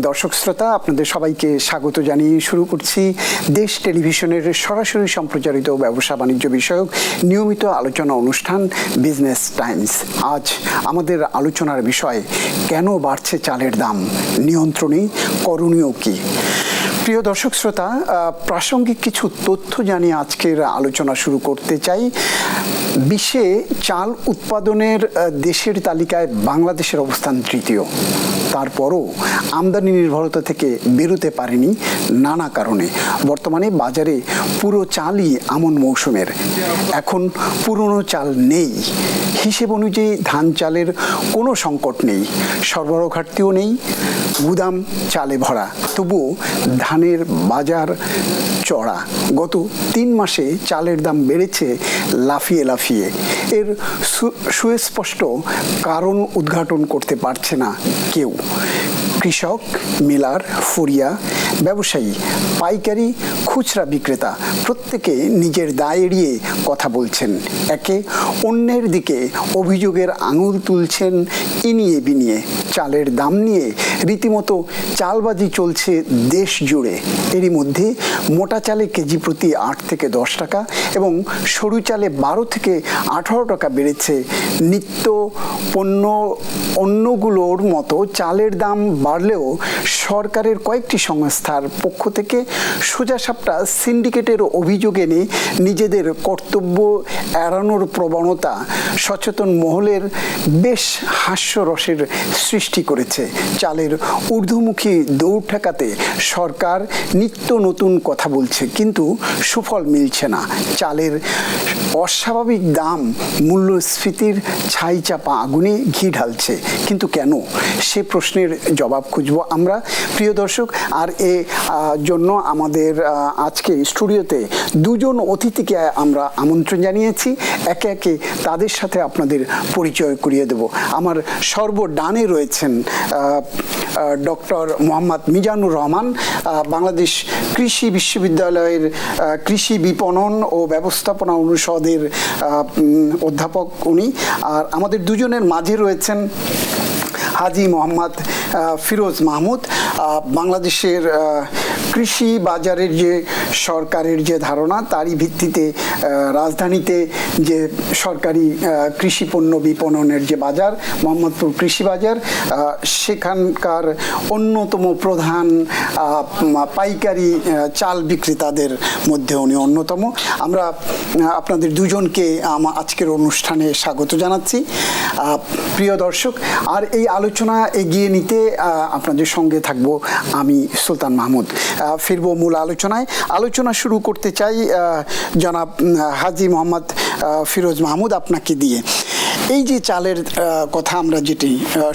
দর্শক শ্রোতা, আপনাদের সবাইকে স্বাগত জানিয়ে শুরু করছি দেশ টেলিভিশনের সরাসরি সম্প্রচারিত ব্যবসা বাণিজ্য বিষয়ক নিয়মিত আলোচনা অনুষ্ঠান বিজনেস টাইমস। আজ আমাদের আলোচনার বিষয়, কেন বাড়ছে চালের দাম, নিয়ন্ত্রণে করণীয় কি? প্রিয় দর্শক শ্রোতা, প্রাসঙ্গিক কিছু তথ্য জানিয়ে আজকের আলোচনা শুরু করতে চাই। বিশ্বে চাল উৎপাদনের দেশের তালিকায় বাংলাদেশের অবস্থান তৃতীয়। তারপরও আমদানি নির্ভরতা থেকে বেরোতে পারেনি নানা কারণে। বর্তমানে বাজারে পুরো চালই আমন মৌসুমের, এখন পুরনো চাল নেই। হিসেব অনুযায়ী ধান চালের কোনো সংকট নেই, সরবরাহ ঘাটতিও নেই, গুদাম চালে ভরা। তবুও ধানের বাজার চড়া। গত 3 মাসে চালের দাম বেড়েছে লাফিয়ে লাফিয়ে। এর সুস্পষ্ট কারণ উদ্ঘাটন করতে পারছে না কেউ। কৃষক, মিলার, ফুরিয়া, ব্যবসায়ী, পাইকারি, খুচরা বিক্রেতা প্রত্যেকে নিজের দায় এড়িয়ে কথা বলছেন। একে অন্যের দিকে অভিযোগের আঙুল তুলছেন ইনিয়ে বিনিয়ে। চালের দাম নিয়ে রীতিমতো চালবাজি চলছে দেশ জুড়ে। এরই মধ্যে মোটা চালে কেজি প্রতি 8 থেকে 10 টাকা এবং সরু চালে 12 থেকে 18 টাকা বেড়েছে। নিত্য পণ্য অন্যগুলোর মতো চালের দাম বাড়লেও সরকারের কয়েকটি সংস্থার পক্ষ থেকে সোজাসাপটা সিন্ডিকেটের অভিযোগ এনে নিজেদের কর্তব্য এড়ানোর প্রবণতা সচেতন মহলের বেশ হাস্যরসের সৃষ্টি করেছে। চালের ঊর্ধ্বমুখী দৌড় ঠেকাতে সরকার নিত্য নতুন কথা বলছে, কিন্তু সুফল মিলছে না। চালের অস্বাভাবিক দাম মূল্যস্ফীতির ছাই চাপা আগুনে ঘি ঢালছে, কিন্তু কেন? সে প্রশ্নের জবাব খুঁজব আমরা, প্রিয় দর্শক। আর জন্য আমাদের আজকে স্টুডিওতে দুজন অতিথিকে আমরা আমন্ত্রণ জানিয়েছি। একে একে তাদের সাথে আপনাদের পরিচয় করিয়ে দেব। আমার সর্বডানে রয়েছেন ডক্টর মোহাম্মদ মিজানুর রহমান, বাংলাদেশ কৃষি বিশ্ববিদ্যালয়ের কৃষি বিপণন ও ব্যবস্থাপনা অনুষদের অধ্যাপক উনি। আর আমাদের দুজনের মাঝে রয়েছেন হাজি মোহাম্মদ ফিরোজ মাহমুদ, বাংলাদেশের কৃষি বাজারের যে সরকারের যে ধারণা, তারই ভিত্তিতে রাজধানীতে যে সরকারি কৃষি পণ্য বিপণনের যে বাজার, মোহাম্মদপুর কৃষি বাজার, সেখানকার অন্যতম প্রধান পাইকারি চাল বিক্রেতাদের মধ্যে উনি অন্যতম। আমরা আপনাদের দুজনকে আজকের অনুষ্ঠানে স্বাগত জানাচ্ছি, প্রিয় দর্শক। আর এই আলোচনা এগিয়ে নিতে আপনাদের সঙ্গে থাকবো আমি সুলতান মাহমুদ। ফিরবো মূল আলোচনায়। আলোচনা শুরু করতে চাই জনাব হাজি মোহাম্মদ ফিরোজ মাহমুদ, আপনাকে দিয়ে। এই যে চালের কথা আমরা যেটি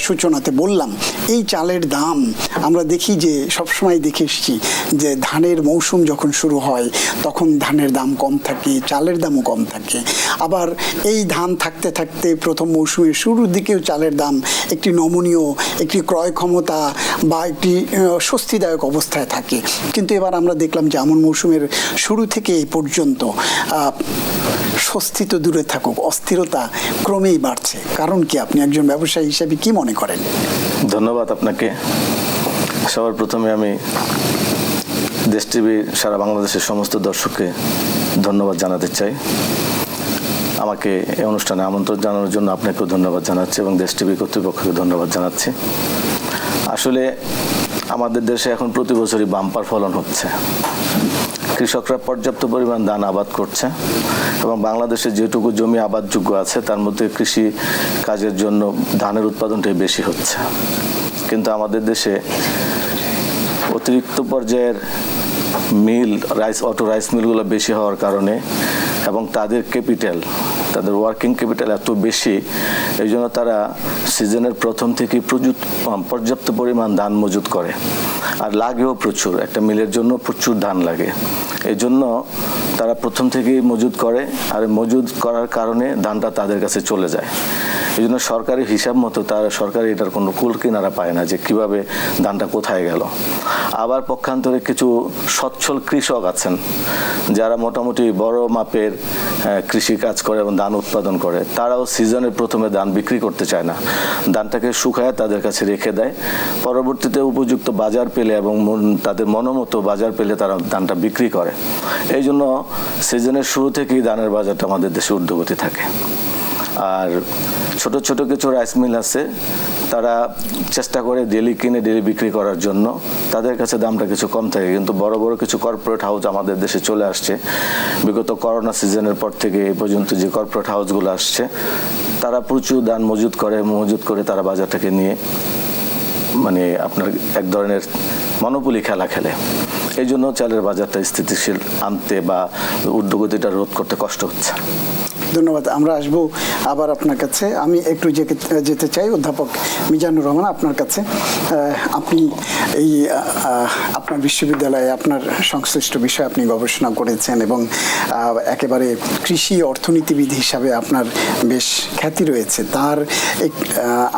সূচনাতে বললাম, এই চালের দাম আমরা দেখি যে সবসময় দেখে এসেছি যে ধানের মৌসুম যখন শুরু হয় তখন ধানের দাম কম থাকে, চালের দামও কম থাকে। আবার এই ধান থাকতে থাকতে প্রথম মৌসুমের শুরুর দিকেও চালের দাম একটি নমনীয়, একটি ক্রয় ক্ষমতা বা একটি স্বস্তিদায়ক অবস্থায় থাকে। কিন্তু এবার আমরা দেখলাম যে আমন মৌসুমের শুরু থেকে এই পর্যন্ত স্বস্তি তো দূরে থাকুক, অস্থিরতা ক্রমেই বাড়ছে। কারণ কি, আপনি একজন ব্যবসায়ী হিসেবে কি মনে করেন? ধন্যবাদ আপনাকে। সবার প্রথমে আমি দেশ টিভি সারা বাংলাদেশের সমস্ত দর্শককে ধন্যবাদ জানাতে চাই। আমাকে এই অনুষ্ঠানে আমন্ত্রণ জানানোর জন্য আপনাকেও ধন্যবাদ জানাচ্ছি এবং দেশ টিভি কর্তৃপক্ষকে ধন্যবাদ জানাচ্ছি। আসলে আমাদের দেশে এখন প্রতি বছরই বাম্পার ফলন হচ্ছে। কৃষকরা পর্যাপ্ত পরিমাণ ধান আবাদ করছে এবং বাংলাদেশে যেটুকু জমি আবাদযোগ্য আছে তার মধ্যে কৃষি কাজের জন্য ধানের উৎপাদনটাই বেশি হচ্ছে। কিন্তু আমাদের দেশে অতিরিক্ত পর্যায়ের মিল, অটো রাইস মিলগুলো বেশি হওয়ার কারণে এবং তাদের ক্যাপিটাল, তাদের ওয়ার্কিং ক্যাপিটাল এত বেশি, এই জন্য তারা সিজনের প্রথম থেকে পর্যাপ্ত পরিমাণ ধান মজুত করে। আর লাগেও প্রচুর, একটা মিলের জন্য প্রচুর ধান লাগে। এই জন্য তারা প্রথম থেকেই মজুত করে, আর মজুত করার কারণে ধানটা তাদের কাছে চলে যায়। এই জন্য সরকারি হিসাব মতো সরকারি এটার কোনো কুল কিনারা পায় না যে কিভাবে ধানটা কোথায় গেল। আবার পক্ষান্তরে কিছু সচ্ছল কৃষক আছেন যারা মোটামুটি বড় মাপের কৃষি কাজ করে এবং ধান উৎপাদন করে, তারাও সিজনের প্রথমে ধান বিক্রি করতে চায় না, ধানটাকে শুকায় তাদের কাছে রেখে দেয়। পরবর্তীতে উপযুক্ত বাজার পেলে এবং তাদের মনোমতো বাজার পেলে তারা ধানটা বিক্রি করে। এই জন্য সিজনের শুরু থেকেই ধানের বাজারটা আমাদের দেশে ঊর্ধ্বগতি থাকে। আর ছোট ছোট কিছু রাইস মিল আছে, তারা চেষ্টা করে ডেলি কিনে ডেলি বিক্রি করার জন্য, তাদের কাছে দামটা কিছু কম থাকে। কিন্তু বড় বড় কিছু কর্পোরেট হাউস আমাদের দেশে চলে আসছে বিগত করোনা সিজনের পর থেকে এই পর্যন্ত। যে কর্পোরেট হাউসগুলো আসছে, তারা প্রচুর ধান মজুত করে তারা বাজারটাকে নিয়ে মানে আপনার এক ধরনের মনোপলি খেলা খেলে। এই জন্য চালের বাজারটা স্থিতিশীল আনতে বা ঊর্ধ্বগতিটা রোধ করতে কষ্ট হচ্ছে। ধন্যবাদ। আমরা আসবো আবার আপনার কাছে। আমি একটু যেতে চাই অধ্যাপক মিজানুর রহমান আপনার কাছে। আপনি এই আপনার বিশ্ববিদ্যালয়ে আপনার সংশ্লিষ্ট বিষয়ে আপনি গবেষণা করেছেন এবং একেবারে কৃষি অর্থনীতিবিদ হিসাবে আপনার বেশ খ্যাতি রয়েছে।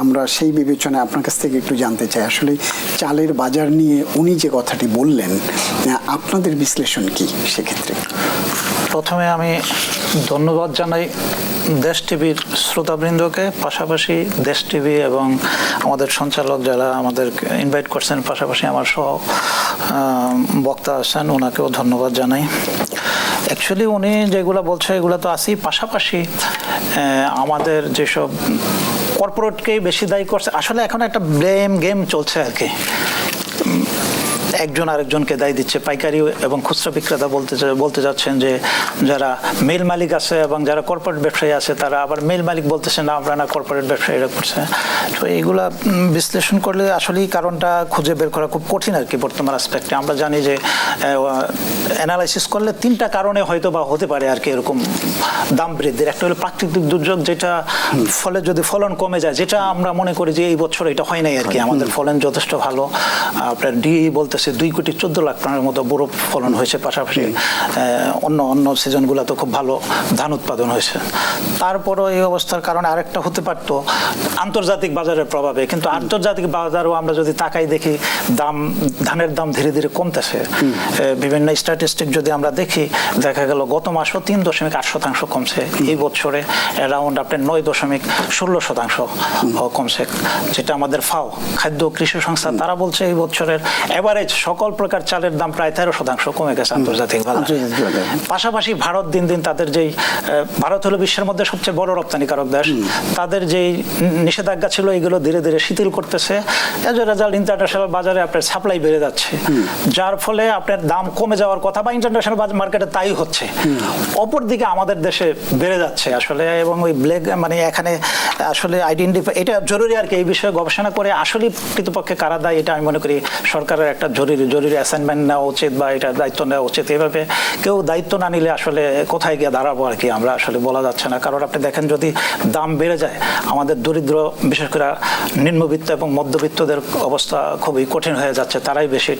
আমরা সেই বিবেচনায় আপনার কাছ থেকে একটু জানতে চাই, আসলে চালের বাজার নিয়ে উনি যে কথাটি বললেন, আপনাদের বিশ্লেষণ কি সেক্ষেত্রে? প্রথমে আমি ধন্যবাদ জানাই দেশ টিভির শ্রোতাবৃন্দকে, পাশাপাশি দেশ টিভি এবং আমাদের সঞ্চালক যারা আমাদের ইনভাইট করছেন, পাশাপাশি আমার সহ বক্তা আছেন, ওনাকেও ধন্যবাদ জানাই। অ্যাকচুয়ালি উনি যেগুলো বলছে এগুলো তো আছেই, পাশাপাশি আমাদের যেসব কর্পোরেটকেই বেশি দায়ী করছে। আসলে এখন একটা ব্লেম গেম চলছে আর কি, একজন আরেকজনকে দায়ী দিচ্ছে। পাইকারি এবং খুচরা বিক্রেতা বলতে যাচ্ছেন যে যারা মিল মালিক আছে এবং যারা কর্পোরেট ব্যবসায়ী আছে, তারা আবার মিল মালিক বলতেছে না আমরা না, কর্পোরেট ব্যবসায়ীরা করছে। তো এইগুলা বিশ্লেষণ করলে আসলেই কারণটা খুঁজে বের করা খুব কঠিন আর কি বর্তমান অ্যাসপেক্টে। আমরা জানি যে অ্যানালাইসিস করলে 3টা কারণে হয়তো বা হতে পারে আর কি এরকম দাম বৃদ্ধির। একটা হলো প্রাকৃতিক দুর্যোগ, যেটা ফলে যদি ফলন কমে যায়, যেটা আমরা মনে করি যে এই বছর এটা হয় নাই আর কি, আমাদের ফলন যথেষ্ট ভালো। আপনার বলতেছে 2,14,00,000 টনের মতো বড় ফলন হয়েছে, পাশাপাশি অন্য সিজনগুলো তো খুব ভালো ধান উৎপাদন হয়েছে। তারপরও এই অবস্থার কারণে আরেকটা হতে পারতো আন্তর্জাতিক বাজারের প্রভাবে। কিন্তু আন্তর্জাতিক বাজারও আমরা যদি তাকাই দেখি ধানের দাম ধীরে ধীরে কমতেছে। বিভিন্ন স্ট্যাটিস্টিক যদি আমরা দেখি, দেখা গেল গত মাসও 3.8% কমছে, এই বছরে অ্যারাউন্ড আপনার 9.16% কমছে, যেটা আমাদের ফাও খাদ্য কৃষি সংস্থা তারা বলছে এই বছরের এভারেজ সকল প্রকার চালের দাম প্রায় 13% কমে গেছে আন্তর্জাতিক বাজারে। পাশাপাশি ভারত দিন দিন তাদের যেই, ভারত হলো বিশ্বের মধ্যে সবচেয়ে বড় রপ্তানিকারক দেশ, তাদের যেই নিষেধাজ্ঞা ছিল এগুলো ধীরে ধীরে শিথিল করতেছে। এজ এ রেজাল্ট ইন্টারন্যাশনাল বাজারে আপনার সাপ্লাই বেড়ে যাচ্ছে, যার ফলে আপনার দাম কমে যাওয়ার কথা, বা ইন্টারন্যাশনাল মার্কেটে তাই হচ্ছে। অপরদিকে আমাদের দেশে বেড়ে যাচ্ছে আসলে, এবং ওই ব্ল্যাক মানে এখানে আসলে আইডেন্টিফাই, এটা জরুরি আর কি এই বিষয়ে গবেষণা করে আসলে কৃতপক্ষে কারা দায়, এটা আমি মনে করি সরকারের একটা জরুরি অ্যাসাইনমেন্ট নেওয়া উচিত, বা এটা দায়িত্ব নেওয়া উচিত। এভাবে কেউ দায়িত্ব না নিলে আসলে কোথায় গিয়ে দাঁড়াবো আর কি আমরা আসলে বলা যাচ্ছে না। কারণ আপনি দেখেন যদি দাম বেড়ে যায়, আমাদের দরিদ্র বিশেষ করে নিম্নবিত্ত এবং মধ্যবিত্তদের অবস্থা খুবই কঠিন হয়ে যাচ্ছে। তারাই বেশি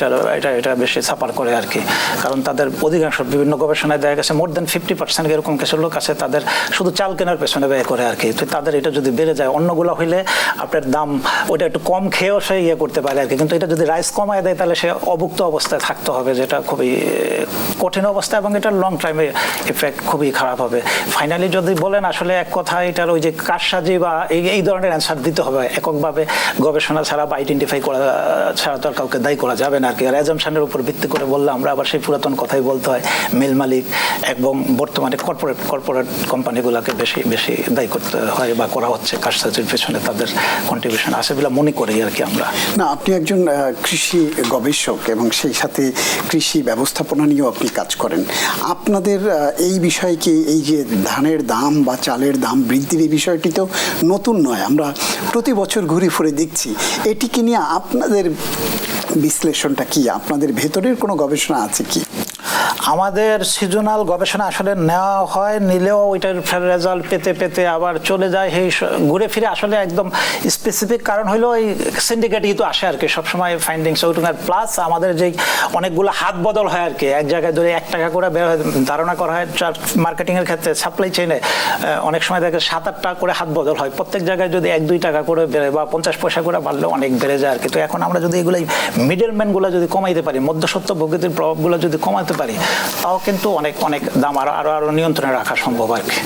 এটা বেশি সাফার করে আর কি, কারণ তাদের অধিকাংশ বিভিন্ন গবেষণায় দেখা গেছে মোর দেন 50% এরকম কিছু লোক আছে তাদের শুধু চাল কেনার পেছনে ব্যয় করে আর কি। তো তাদের এটা যদি বেড়ে যায়, অন্যগুলো হইলে আপনার দাম ওটা একটু কম খেয়েও সে করতে পারে আর কি। কিন্তু এটা যদি রাইস কমায় দেয় তাহলে সে অভুক্ত অবস্থায় থাকতে হবে, যেটা খুবই কঠিন অবস্থা, এবং এটা লং টাইমে এফেক্ট খুবই খারাপ হবে। ফাইনালি যদি বলেন আসলে এক কথা, এটার ওই যে কারসাজি বা এই ধরনের অ্যান্সার দিতে হবে এককভাবে গবেষণা ছাড়া বা আইডেন্টিফাই করা ছাড়া তো আর কাউকে দায়ী করা যাবে না আর কি। আর অ্যাজাম্পশনের উপর ভিত্তি করে বললে আমরা আবার সেই পুরাতন কথাই বলতে হয়, মিল মালিক এবং বর্তমানে কর্পোরেট কোম্পানিগুলোকে বেশি দায়ী করতে হয় বা করা হচ্ছে কারসাজির পেছনে তাদের কন্ট্রিবিউশন আছে বলে মনে করি আর কি আমরা। না, আপনি একজন কৃষি গবেষক এবং সেই সাথে কৃষি ব্যবস্থাপনা নিয়েও আপনি কাজ করেন। আপনাদের এই বিষয়ে কি, এই যে ধানের দাম বা চালের দাম বৃদ্ধির এই বিষয়টি তো নতুন নয়, আমরা প্রতি বছর ঘুরে ফিরে দেখছি। এটিকে নিয়ে আপনাদের বিশ্লেষণটা কি? আপনাদের ভেতরের কোনো গবেষণা আছে কি? আমাদের সিজনাল গবেষণা আসলে নেওয়া হয়, নিলেও ওইটার রেজাল্ট পেতে আবার চলে যায়, এই ঘুরে ফিরে আসলে একদম স্পেসিফিক কারণ হলো ওই সিন্ডিকেটই তো আসে আর কি সবসময় ফাইন্ডিংস ওইটুকু। প্লাস আমাদের যেই অনেকগুলো হাত বদল হয় আর কি, এক জায়গায় ধরে 1 টাকা করে ধারণা করা হয় মার্কেটিংয়ের ক্ষেত্রে, সাপ্লাই চেইনে অনেক সময় দেখে 7-8 টাকা করে হাত বদল হয়। প্রত্যেক জায়গায় যদি 1-2 টাকা করে বেড়ে বা 50 পয়সা করে বাড়লে অনেক বেড়ে যায় আর কি। তো এখন আমরা যদি এগুলোই মিডলম্যানগুলো যদি কমাইতে পারি, মধ্যস্বত্ব ভোগীদের প্রভাবগুলো যদি কমাতে পারি, তাও কিন্তু অনেক অনেক দাম আরো নিয়ন্ত্রণে রাখা সম্ভব আর কি।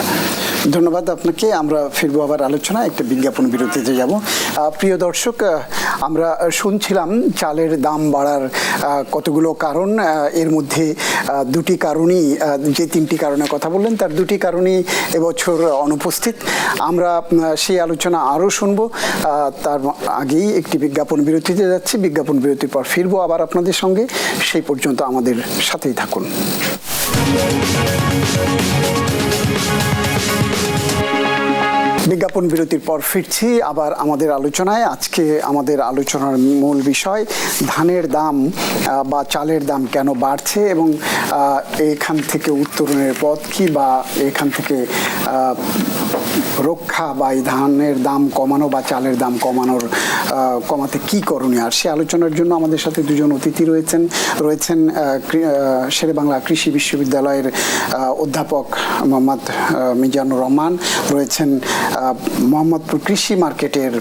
ধন্যবাদ আপনাকে। আমরা ফিরবো আবার আলোচনা, একটা বিজ্ঞাপন বিরতিতে যাব। প্রিয় দর্শক, আমরা শুনছিলাম চালের দাম বাড়ার কতগুলো কারণ। এর মধ্যে দুটি কারণই, যে তিনটি কারণের কথা বললেন তার দুটি কারণই এবছর অনুপস্থিত। আমরা সেই আলোচনা আরও শুনবো। তার আগেই একটি বিজ্ঞাপন বিরতিতে যাচ্ছি। বিজ্ঞাপন বিরতির পর ফিরবো আবার আপনাদের সঙ্গে। সেই পর্যন্ত আমাদের সাথেই থাকুন। বিজ্ঞাপন বিরতির পর ফিরছি আবার আমাদের আলোচনায়। আজকে আমাদের আলোচনার মূল বিষয় ধানের দাম বা চালের দাম কেন বাড়ছে এবং এখান থেকে উত্তরণের পথ কি, বা এখান থেকে রক্ষা বা এই ধানের দাম কমানো বা চালের দাম কমাতে কি করণীয়। আর সে আলোচনার জন্য আমাদের সাথে দুজন অতিথি রয়েছেন শেরেবাংলা কৃষি বিশ্ববিদ্যালয়ের অধ্যাপক মোহাম্মদ মিজানুর রহমান, রয়েছেন মোহাম্মদপুর কৃষি মার্কেটের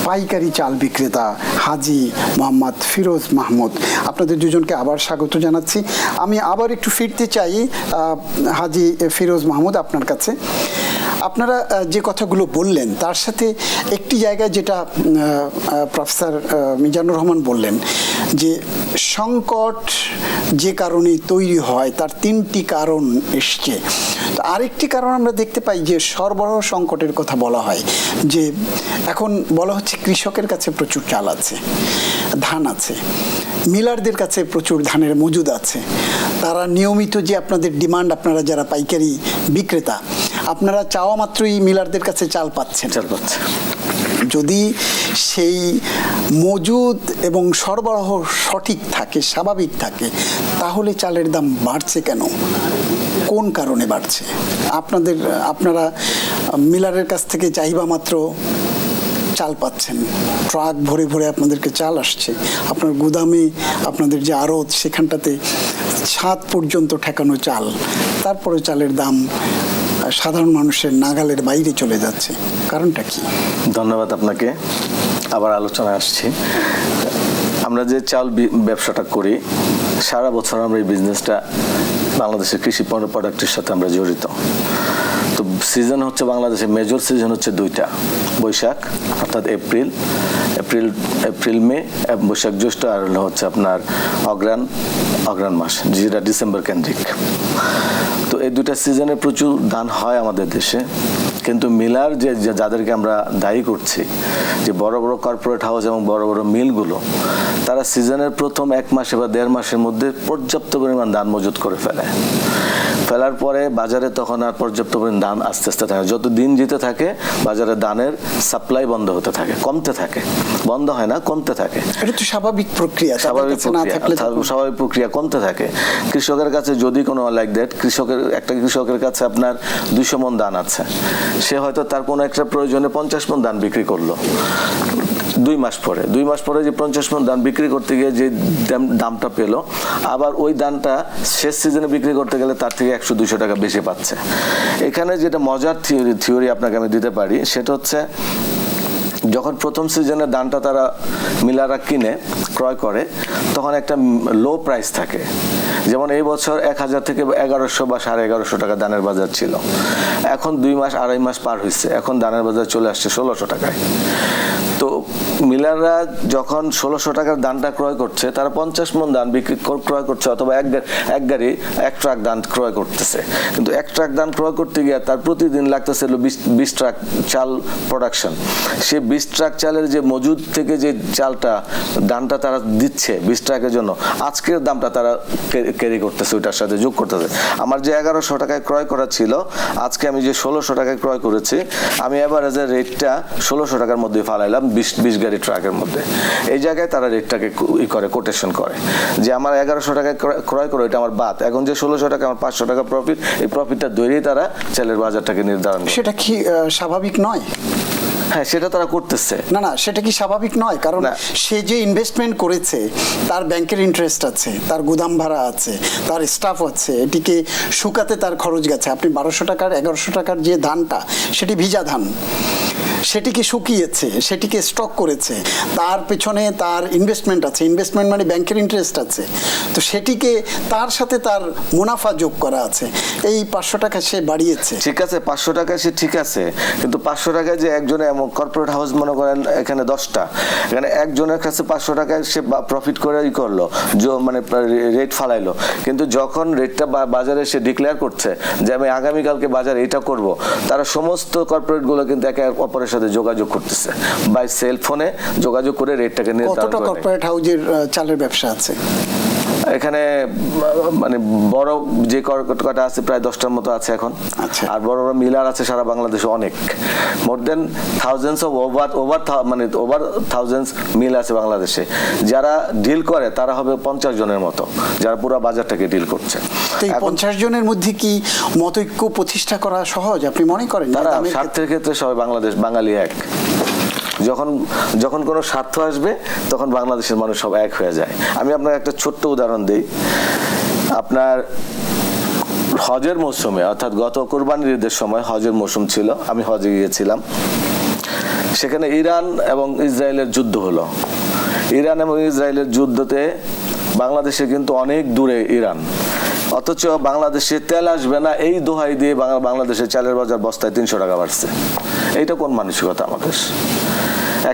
পাইকারি চাল বিক্রেতা হাজী মোহাম্মদ ফিরোজ মাহমুদ। আপনাদের দুজনকে আবার স্বাগত জানাচ্ছি। আমি আবার একটু ফিরতে চাই হাজী ফিরোজ মাহমুদ আপনার কাছে। আপনারা যে কথাগুলো বললেন তার সাথে একটি জায়গায় যেটা প্রফেসর মিজানুর রহমান বললেন যে সংকট যে কারণে তৈরি হয় তার তিনটি কারণ এসছে। তো আরেকটি কারণ আমরা দেখতে পাই যে সরবরাহ সংকটের কথা বলা হয়, যে এখন বলা হচ্ছে কৃষকের কাছে প্রচুর চাল আছে, ধান আছে, মিলারদের কাছে প্রচুর ধানের মজুদ আছে, তারা নিয়মিত যে আপনাদের ডিমান্ড, আপনারা যারা পাইকারি বিক্রেতা আপনারা চাওয়া মাত্রই মিলারদের কাছে চাল পাচ্ছেন। যদি সেই মজুদ এবং সরবরাহ সঠিক থাকে, স্বাভাবিক থাকে, তাহলে চালের দাম বাড়ছে কেন, কোন কারণে বাড়ছে? আপনারা মিলারের কাছ থেকে চাহিদা মাত্র চাল পাচ্ছেন, ট্রাক ভরে ভরে আপনাদেরকে চাল আসছে, আপনার গুদামে আপনাদের যে আড়ত সেখানটাতে ছাদ পর্যন্ত ঠেকানো চাল, তারপরে চালের দাম সাধারণ মানুষের নাগালের বাইরে চলে যাচ্ছে, কারণটা কি? ধন্যবাদ আপনাকে। আবার আলোচনায় আসছি। আমরা যে চাল ব্যবসাটা করি, সারা বছর আমরা এই বিজনেসটা বাংলাদেশের কৃষি পণ্য প্রোডাক্টের সাথে আমরা জড়িত। তো সিজন হচ্ছে বাংলাদেশের মেজর সিজন হচ্ছে দুইটা, বৈশাখ অর্থাৎ এপ্রিল মে, বৈশাখ জ্যৈষ্ঠ, আর হচ্ছে আপনার অগ্রাণ মাস, যেটা ডিসেম্বর কেন্দ্রিক। তো এই দুইটা সিজনে প্রচুর ধান হয় আমাদের দেশে, কিন্তু মিলার যাদেরকে আমরা দায়ী করছি, যে বড় বড় কর্পোরেট হাউস এবং বড় বড় মিলগুলো, তারা সিজনের প্রথম 1 মাসে বা 1.5 মাসের মধ্যে পর্যাপ্ত পরিমাণ ধান মজুত করে ফেলার পরে বাজারে তখন আর পর্যাপ্ত পরিমাণ ধান আস্তে আস্তে থাকে। যত দিন যেতে থাকে বাজারে ধানের সাপ্লাই বন্ধ হতে থাকে, কমতে থাকে, বন্ধ হয় না, কমতে থাকে। এটা তো স্বাভাবিক প্রক্রিয়া, স্বাভাবিক প্রক্রিয়া কমতে থাকে। কৃষকের কাছে যদি কোনো লাইক দ্যাট কৃষকের কাছে আপনার 200 মণ ধান আছে, সে হয়তো তার কোনো একটা প্রয়োজনে 50 মণ ধান বিক্রি করলো। 2 মাস পরে যে 50 মণ ধান বিক্রি করতে গিয়ে যে দামটা পেলো, আবার ওই ধানটা শেষ সিজনে বিক্রি করতে গেলে তার থেকে 100-200 টাকা বেশি পাচ্ছে। এখানে যেটা মজার থিওরি আপনাকে আমি দিতে পারি, সেটা হচ্ছে যখন প্রথম সিজনের ধানটা তারা মিলাররা ক্রয় করে, তখন একটা লো প্রাইস থাকে। যেমন এই বছর 1000 থেকে 1100 বা 1150 টাকা ধানের বাজার ছিল। এখন 2 মাস 2.5 মাস পার হয়েছে, এখন ধানের বাজার চলে আসছে 1600 টাকায়। তো মিলাররা যখন 1600 টাকার ধানটা ক্রয় করছে, তারা 50 মণ ধান ক্রয় করছে, অথবা এক ট্রাক ধান ক্রয় করতেছে। কিন্তু এক ট্রাক ধান ক্রয় করতে গিয়ে তার প্রতিদিন লাগতেছিল 20 ট্রাক চাল প্রোডাকশন। সে 20 ট্রাক চালের যে মজুদ থেকে যে ধানটা তারা দিচ্ছে 20 ট্রাকের জন্য, আজকের দামটা তারা ক্যারি করতেছে, ওইটার সাথে যোগ করতেছে। আমার যে 1100 টাকায় ক্রয় করা ছিল, আজকে আমি যে 1600 টাকায় ক্রয় করেছি, আমি এভারেজের রেটটা 1600 টাকার মধ্যে ফালাইলাম 20 গাড়ি ট্রাকের মধ্যে। এই জায়গায় তারা রেটটাকে কোটেশন করে যে আমার 1100 টাকায় ক্রয় করে, এটা আমার বাদ, এখন যে 1600 টাকা আমার 500 টাকা প্রফিট, এই প্রফিটটা ধরেই তারা চালের বাজারটাকে নির্ধারণ করে। সেটা কি স্বাভাবিক নয়? হ্যাঁ, সেটা তারা করতেছে। না, সেটা কি স্বাভাবিক নয়? কারণ না। সে যে ইনভেস্টমেন্ট করেছে, তার ব্যাংকের ইন্টারেস্ট আছে, তার গুদাম ভাড়া আছে, তার স্টাফ আছে, এটিকে শুকাতে তার খরচ গেছে। আপনি 1200 টাকার 1100 টাকার যে ধানটা, সেটি ভিজা ধান, সেটিকে শুকিয়েছে, সেটিকে স্টক করেছে, তার পেছনে তার ইনভেস্টমেন্ট আছে, ইনভেস্টমেন্ট মানে ব্যাংকের ইন্টারেস্ট আছে, তো সেটিকে তার সাথে তার মুনাফা যোগ করা আছে। এই 500 টাকা সে বাড়িয়েছে, ঠিক আছে, 500 টাকা সে ঠিক আছে, কিন্তু 500 টাকায় যে একজনে এমন কর্পোরেট হাউস মনে করেন এখানে 10টা, এখানে একজনের কাছে 500 টাকায় সে প্রফিট করে করলো, মানে রেট ফালাইলো, কিন্তু যখন রেটটা বাজারে সে ডিক্লেয়ার করছে যে আমি আগামীকালকে বাজারে এটা করব, তারা সমস্ত কর্পোরেটগুলো কিন্তু একে অপরের সাথে যোগাযোগ করতেছে, বাই সেল ফোনে যোগাযোগ করে রেটটাকে নির্ধারণ কতটা করে। কর্পোরেট হাউজের চালের ব্যবসা আছে এখানে? মানে বড় যে কটা আছে প্রায় 10টার মতো আছে এখন। আচ্ছা। আর বড় বড় মিলার আছে সারা বাংলাদেশে অনেক, মোর দেন থাউজেন্ডস অফ ওভার থাউজেন্ডস মিল আছে বাংলাদেশে। যারা ডিল করে তারা হবে 50 জনের মতো, যারা পুরো বাজারটাকে ডিল করছে। তো এই 50 জনের মধ্যে কি মতৈক্য প্রতিষ্ঠা করা সহজ আপনি মনে করেন? তারা দামের স্বার্থের ক্ষেত্রে সবাই বাঙালি এক। যখন কোনো স্বার্থ আসবে তখন বাংলাদেশের মানুষ সব এক হয়ে যায়। আমি আপনাকে একটা ছোট্ট উদাহরণ দিই। আপনার হজের মৌসুমে, অর্থাৎ গত কোরবানির ঈদের সময় হজের মৌসুম ছিল, আমি হজে গিয়েছিলাম। সেখানে ইরান এবং ইসরায়েলের যুদ্ধ হলো। ইরান এবং ইসরায়েলের যুদ্ধতে বাংলাদেশে কিন্তু অনেক দূরে ইরান, অথচ বাংলাদেশে তেল আসবে না এই দোহাই দিয়ে বাংলাদেশের চালের বাজার বস্তায় 300 টাকা বাড়ছে। এইটা কোন মানসিকতা আমাদের?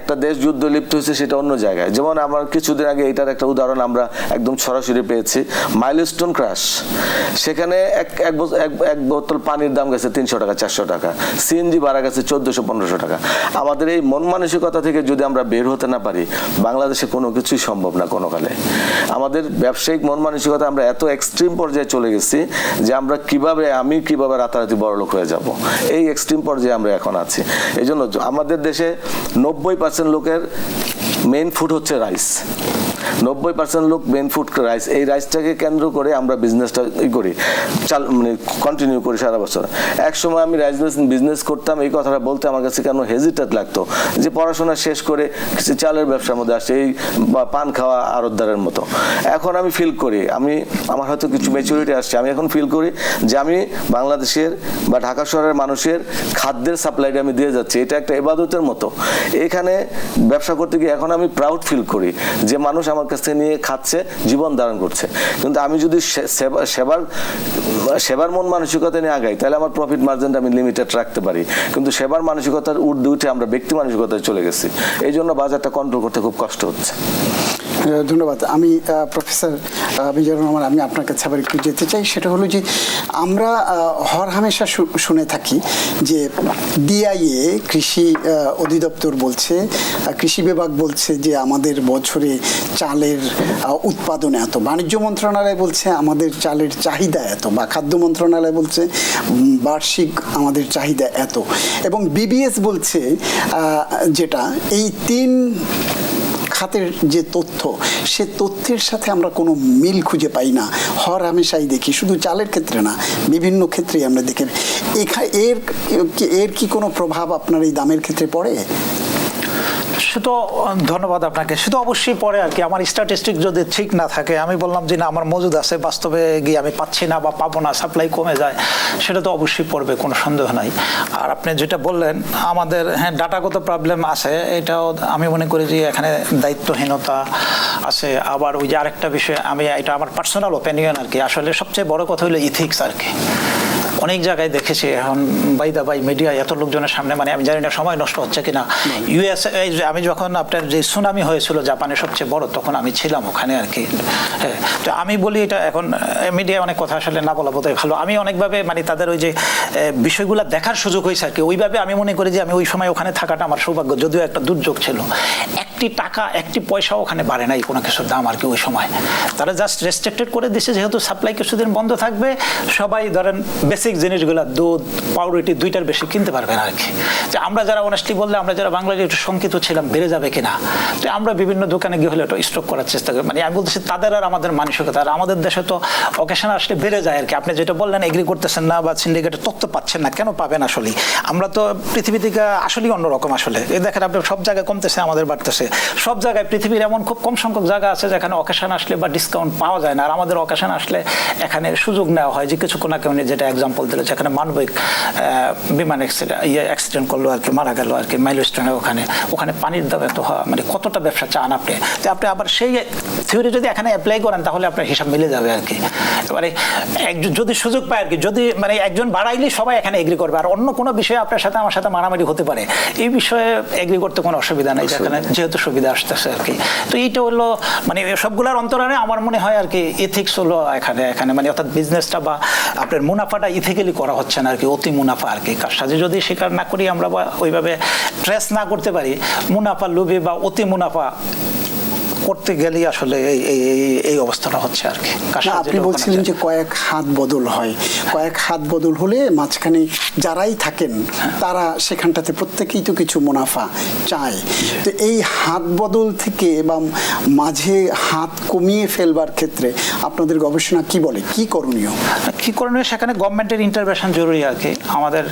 একটা দেশ যুদ্ধ লিপ্ত হয়েছে সেটা অন্য জায়গায়। যেমন আমার কিছুদিন আগে এটার একটা উদাহরণ আমরা একদম সরাসরি পেয়েছি, মাইলস্টোন ক্র্যাশ। সেখানে এক বোতল পানির দাম গেছে 300 টাকা 400 টাকা, সিএনজি ভাড়া গেছে 1400-1500 টাকা। আমাদের এই মন মানসিকতা থেকে যদি আমরা বের হতে না পারি, বাংলাদেশে কোনো কিছুই সম্ভব না কোনোকালে। আমাদের ব্যবসায়িক মন মানসিকতা আমরা এত এক্সট্রিম পর্যায়ে চলে গেছি যে আমরা আমি কিভাবে রাতারাতি বড়লোক হয়ে যাব, এই এক্সট্রিম পর্যায়ে আমরা এখন আছি। এই জন্য আমাদের দেশে 90% লোকের মেইন ফুড হচ্ছে রাইস। 90% লোক মেইন ফুড রাইস। এই রাইসটাকে কেন্দ্র করে আমরা বিজনেসটা করি, মানে কন্টিনিউ করি সারা বছর। এক সময় আমি রাইস বিজনেস করতাম, এই কথাটা বলতে আমার কাছে কেন হেজিটেট লাগতো, যে পড়াশোনা শেষ করে চালের ব্যবসার মধ্যে আসছে, এই পান খাওয়া আড়তদারের মতো। এখন আমি ফিল করি, আমার হয়তো কিছু ম্যাচুরিটি আসছে, আমি এখন ফিল করি যে আমি বাংলাদেশের বা ঢাকা শহরের মানুষের খাদ্যের সাপ্লাইটা আমি দিয়ে যাচ্ছি। এটা একটা ইবাদতের মতো। এখানে ব্যবসা করতে গিয়ে এখন আমি প্রাউড ফিল করি যে মানুষ আমার কাছ থেকে নিয়ে খাচ্ছে, জীবন ধারণ করছে। কিন্তু আমি যদি সেবার মন মানসিকতা নিয়ে আগাই, তাহলে আমার প্রফিট মার্জিনটা আমি লিমিটেড রাখতে পারি। কিন্তু সেবার মানসিকতার ঊর্ধ্বে উঠে আমরা ব্যক্তি মানসিকতায় চলে গেছি, এই জন্য বাজারটা কন্ট্রোল করতে খুব কষ্ট হচ্ছে। ধন্যবাদ। আমি প্রফেসর মিজানুর রহমান, আমি আপনার কাছে আবার একটু যেতে চাই। সেটা হলো যে আমরা হরহামেশা শুনে থাকি যে ডিআইএ কৃষি অধিদপ্তর বলছে, কৃষি বিভাগ বলছে যে আমাদের বছরে চালের উৎপাদন এত, বাণিজ্য মন্ত্রণালয় বলছে আমাদের চালের চাহিদা এত, বা খাদ্য মন্ত্রণালয় বলছে বার্ষিক আমাদের চাহিদা এত, এবং বিবিএস বলছে যেটা, এই 3 খাতের যে তথ্য, সে তথ্যের সাথে আমরা কোনো মিল খুঁজে পাই না। হরহামেশাই দেখি, শুধু চালের ক্ষেত্রে না, বিভিন্ন ক্ষেত্রেই আমরা দেখি। এর কি কোনো প্রভাব আপনার এই দামের ক্ষেত্রে পড়ে? সে তো ধন্যবাদ আপনাকে। সে তো অবশ্যই পড়ে আর কি। আমার স্ট্যাটিস্টিক যদি ঠিক না থাকে, আমি বললাম যে না আমার মজুদ আছে, বাস্তবে গিয়ে আমি পাচ্ছি না বা পাবো না, সাপ্লাই কমে যায়, সেটা তো অবশ্যই পড়বে, কোনো সন্দেহ নাই। আর আপনি যেটা বললেন আমাদের, হ্যাঁ, ডাটাগত প্রবলেম আছে, এটাও আমি মনে করি যে এখানে দায়িত্বহীনতা আছে। আবার ওই যে আরেকটা বিষয়, এটা আমার পার্সোনাল ওপিনিয়ন আর কি, আসলে সবচেয়ে বড় কথা হলো ইথিক্স আর কি। অনেক জায়গায় দেখেছি এখন বাই মিডিয়া এত লোকজনের সামনে, মানে আমি জানি না সময় নষ্ট হচ্ছে কিনা। ইউএসএ, আমি যখন আপনার যে সুনামি হয়েছিল জাপানে সবচেয়ে বড়, তখন আমি ছিলাম ওখানে আর কি। হ্যাঁ, তো আমি বলি এটা এখন মিডিয়া অনেক কথা আসলে না বলা বোধহয় ভালো। আমি অনেকভাবে মানে তাদের ওই যে বিষয়গুলো দেখার সুযোগ হয়েছে আর কি। ওইভাবে আমি মনে করি যে আমি ওই সময় ওখানে থাকাটা আমার সৌভাগ্য, যদিও একটা দুর্যোগ ছিল। একটা একটি টাকা একটি পয়সা ওখানে বাড়ে নাই কোনো কিছুর দাম আর কি ওই সময়। তারা জাস্ট রেস্ট্রিক্টেড করে দিচ্ছে যেহেতু সাপ্লাই কিছুদিন বন্ধ থাকবে, সবাই ধরেন বেসিক জিনিসগুলো দুধ পাউরুটি 2টার বেশি কিনতে পারবে না আর কি। যে আমরা যারা অনেস্টলি বললে আমরা যারা বাংলাদেশে একটু শঙ্কিত ছিলাম বেড়ে যাবে কিনা, তো আমরা বিভিন্ন দোকানে গিয়ে হলে একটু স্টক করার চেষ্টা করি। মানে আমি বলতেছি তাদের আর আমাদের মানসিকতা, আর আমাদের দেশে তো অকেশন আসলে বেড়ে যায় আর কি। আপনি যেটা বললেন এগ্রি করতেছেন না বা সিন্ডিকেটের তথ্য পাচ্ছেন না, কেন পাবেন আসলে? আমরা তো পৃথিবী থেকে আসলেই অন্যরকম আসলে। এই দেখেন আপনি সব জায়গায় কমতেছে আমাদের বাড়তেছে, সব জায়গায় পৃথিবীর এমন খুব কম সংখ্যক জায়গা আছে যেখানে অকেশন আসলে বা ডিসকাউন্ট পাওয়া যায় না, আর আমাদের অকেশন আসলে এখানে সুযোগ নেওয়া হয়। যে কিছুক্ষণ আগে উনি যেটা এক্সাম্পল দিল যেখানে মানবিক বিমান অ্যাক্সিডেন্ট করলো আর কি, মারা গেল আর কি মাইলস্টোনে, ওখানে পানির দাম এত মানে কতটা ব্যবসা চান আপনি, তো আপনি আবার সেই থিওরি যদি এখানে অ্যাপ্লাই করেন তাহলে আপনার হিসাব মিলে যাবে আর কি। এবারে একজন যদি সুযোগ পায় আর কি, যদি মানে একজন বাড়াইলে সবাই এখানে এগ্রি করবে, আর অন্য কোনো বিষয়ে আপনার সাথে আমার সাথে মারামারি হতে পারে, এই বিষয়ে এগ্রি করতে কোনো অসুবিধা নেই যেখানে যেহেতু সুবিধা আসতেছে আর কি। তো এইটা হলো মানে সবগুলোর অন্তরালে আমার মনে হয় আর কি এথিক্স হলো এখানে মানে অর্থাৎ বিজনেসটা বা আপনার মুনাফাটা ইথিক্যালি করা হচ্ছে না আর কি, অতি মুনাফা আর কি। কার সাথে যদি স্বীকার না করি আমরা বা ওইভাবে ট্রেস না করতে পারি, মুনাফা লোভে বা অতি মুনাফা করতে গেলেই আসলে এই অবস্থাটা হচ্ছে আর কি। আপনি বলছিলেন যে কয়েক হাত বদল হয়, কয়েক হাত বদল হলে মাঝখানে যারাই থাকেন তারা সেখানটাতে প্রত্যেকেই তো কিছু মুনাফা চায়। তো এই হাত বদল থেকে বা মাঝে হাত কমিয়ে ফেলবার ক্ষেত্রে আপনাদের গবেষণা কি বলে, কি করণীয়? সেখানে গভর্নমেন্টের ইন্টারভেনশন জরুরি আর কি। আমাদের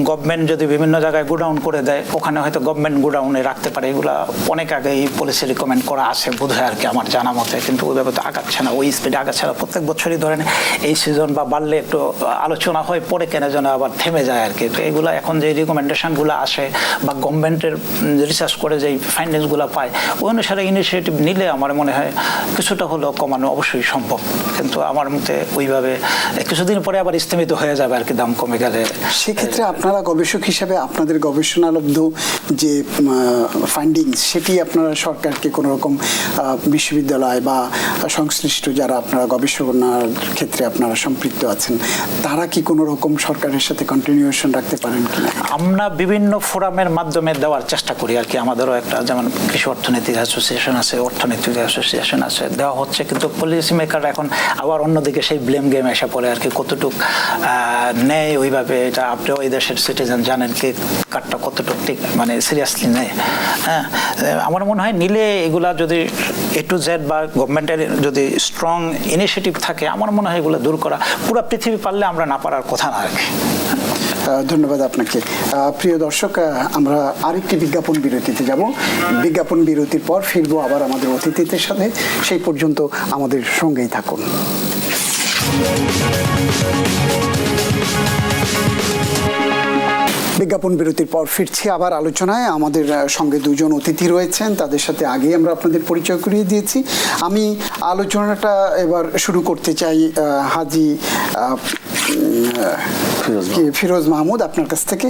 গভর্নমেন্ট যদি বিভিন্ন জায়গায় গোডাউন করে দেয়, ওখানে হয়তো গভর্নমেন্ট গোডাউনে রাখতে পারে, এগুলা অনেক আগে এই পলিসি রিকমেন্ড করা আছে বোধ হয় আর কি আমার জানা মতে, কিন্তু ওইভাবে তো আগাচ্ছে না, ওই স্পিডে আগাচ্ছে না। প্রত্যেক বছরই ধরেন এই সিজন বা বাড়লে একটু আলোচনা হয়, পরে কেন যেন আবার থেমে যায় আর কি। তো এগুলো এখন যে রিকমেন্ডেশনগুলো আসে বা গভর্নমেন্টের রিসার্চ করে যে ফাইন্ডিংসগুলো পায়, ওই অনুসারে ইনিশিয়েটিভ নিলে আমার মনে হয় কিছুটা হলেও কমানো অবশ্যই সম্ভব। কিন্তু আমার মতে ওইভাবে কিছুদিন পরে আবার স্থিমিত হয়ে যাবে আর কি, দাম কমে গেলে। সেক্ষেত্রে আপনারা গবেষক হিসেবে আপনাদের গবেষণালব্ধ যে ফাইন্ডিংস সেটি আপনারা সরকারকে কোনো রকম বিশ্ববিদ্যালয় বা সংশ্লিষ্ট যারা আপনারা গবেষণার ক্ষেত্রে আপনারা সম্পৃক্ত আছেন তারা কি কোনো রকম সরকারের সাথে কন্টিনিউশন রাখতে পারেন কিনা? আমরা বিভিন্ন ফোরামের মাধ্যমে দেওয়ার চেষ্টা করি আর কি। আমাদেরও একটা যেমন কৃষি অর্থনৈতিক অ্যাসোসিয়েশন আছে, অর্থনৈতিক অ্যাসোসিয়েশন আছে, দেওয়া হচ্ছে। কিন্তু পলিসি মেকার এখন আবার অন্যদিকে সেই ব্লেম গেম এসে পড়ে আর কি, কতটুক নেয় ওইভাবে। এটা আপনিও এই দেশের সিটিজেন জানেন কি কারটা কতটুক ঠিক মানে সিরিয়াসলি নেয়। হ্যাঁ, আমার মনে হয় নিলে এগুলা যদি A to Z বা গভর্নমেন্টের যদি স্ট্রং ইনিশিয়েটিভ থাকে, আমার মনে হয় এগুলো দূর করা পুরো পৃথিবী পারলে আমরা না পারার কথা না আর কি। ধন্যবাদ আপনাকে। প্রিয় দর্শক, আমরা আরেকটি বিজ্ঞাপন বিরতিতে যাব। বিজ্ঞাপন বিরতির পর ফিরবো আবার আমাদের অতিথিদের সাথে। সেই পর্যন্ত আমাদের সঙ্গেই থাকুন। বিজ্ঞাপন বিরতির পর ফিরছি আবার আলোচনায়। আমাদের সঙ্গে দুজন অতিথি রয়েছেন, তাদের সাথে আগেই আমরা আপনাদের পরিচয় করিয়ে দিয়েছি। আমি আলোচনাটা এবার শুরু করতে চাই হাজি ফিরোজ মাহমুদ আপনার কাছ থেকে।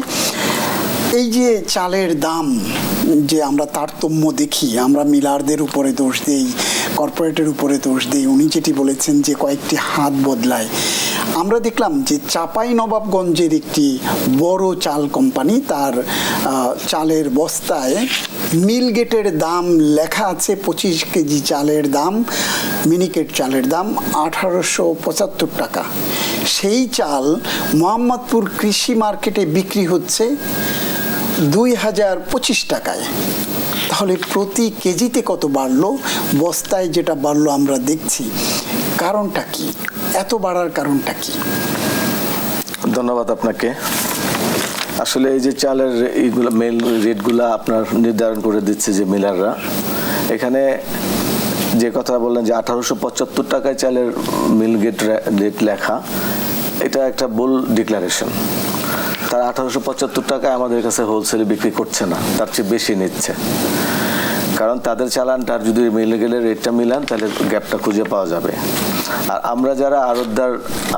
এই যে চালের দাম যে আমরা তারতম্য দেখি, আমরা মিলারদের উপরে দোষ দেই, কর্পোরেটের উপরে দোষ দেই, উনি যেটি বলেছেন যে কয়েকটি হাত বদলায়। আমরা দেখলাম যে চাঁপাইনবাবগঞ্জের একটি বড় চাল কোম্পানি, তার চালের বস্তায় মিলগেটের দাম লেখা আছে 25 কেজি চালের দাম, মিনিকেট চালের দাম 1875 টাকা। সেই চাল মোহাম্মদপুর কৃষি মার্কেটে বিক্রি হচ্ছে 2025 টাকায়। তাহলে প্রতি কেজিতে কত বাড়লো? বস্তায় যেটা বাড়লো আমরা দেখছি, কারণটা কি? এত বাড়ার কারণটা কি? ধন্যবাদ আপনাকে। আসলে এই যে চালের এইগুলো মেল রেটগুলো আপনার নির্ধারণ করে দিচ্ছে যে মিলাররা, এখানে যে কথা বললেন যে 1875 টাকায় চালের মিল গেট রেট লেখা, এটা একটা ভুল ডিক্লারেশন। তারা 1875 টাকায় আমাদের কাছে হোলসেলে বিক্রি করছে না, তার চেয়ে বেশি নিচ্ছে। কারণ তাদের চালানটার যদি মিলে গেলে রেটটা মিলান তাহলে গ্যাপটা খুঁজে পাওয়া যাবে। আর আমরা যারা আড়তদার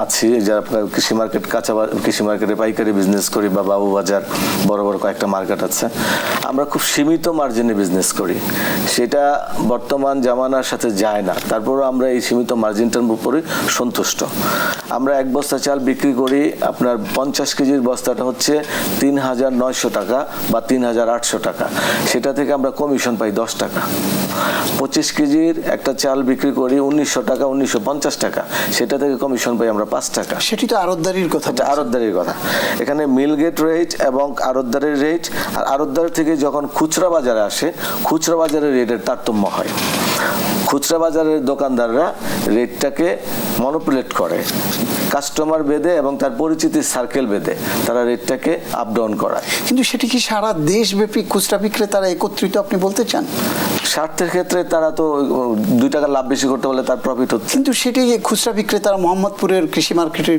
আছি, যারা কৃষি মার্কেট কৃষি মার্কেটে পাইকারি বিজনেস করি বা বাবু বাজার বড় বড় কয়েকটা মার্কেট আছে, আমরা খুব সীমিত মার্জিনে বিজনেস করি। সেটা বর্তমান জামানার সাথে যায় না, তারপরও আমরা এই সীমিত মার্জিনটার উপরে সন্তুষ্ট। আমরা এক বস্তা চাল বিক্রি করি, আপনার 50 কেজির বস্তাটা হচ্ছে 3,900 টাকা বা 3,800 টাকা, সেটা থেকে আমরা কমিশন পাই 10 টাকা। 25 কেজির একটা চাল বিক্রি করি 1,900 টাকা, 1,950 টাকা, সেটা থেকে কমিশন পাই আমরা 5 টাকা। সেটি তো আড়তদারির কথা। এটা আড়তদারির কথা। এখানে মিল গেট রেট এবং আড়তদারের রেট, আর আড়তদার থেকে যখন খুচরা বাজারে আসে, খুচরা বাজারের রেটের তারতম্য হয়। খুচরা বাজারের দোকানদাররা রেটটাকে মনোপুলেট করে, কাস্টমার বেঁধে এবং তার পরিচিতির সার্কেল বেঁধে তারা রেটটাকে আপ ডাউন করায়। কিন্তু সেটি কি সারা দেশব্যাপী খুচরা বিক্রেতারা একত্রিত আপনি বলতে চান? স্বার্থের ক্ষেত্রে তারা তো 2 টাকা লাভ বেশি করতে বলে তার প্রফিট হচ্ছে। কিন্তু সেটি খুচরা বিক্রেতারা মোহাম্মদপুরের কৃষি মার্কেটের